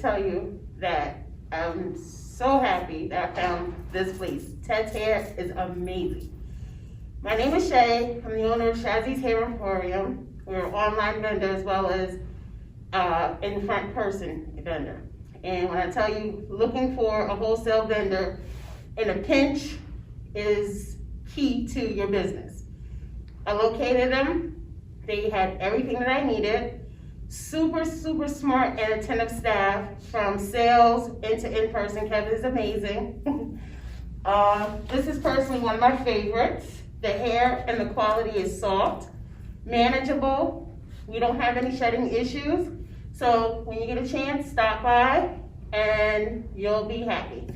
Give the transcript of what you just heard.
tell you that I'm so happy that I found this place. TedHair is amazing. My name is Shay. I'm the owner of Shazzy's Hair Emporium. We're an online vendor as well as in front person vendor. And when I tell you, looking for a wholesale vendor in a pinch is key to your business. I located them. They had everything that I needed. Super, super smart and attentive staff from sales into in-person. Kevin is amazing. This is personally one of my favorites. The hair and the quality is soft, manageable. We don't have any shedding issues. So when you get a chance, stop by and you'll be happy.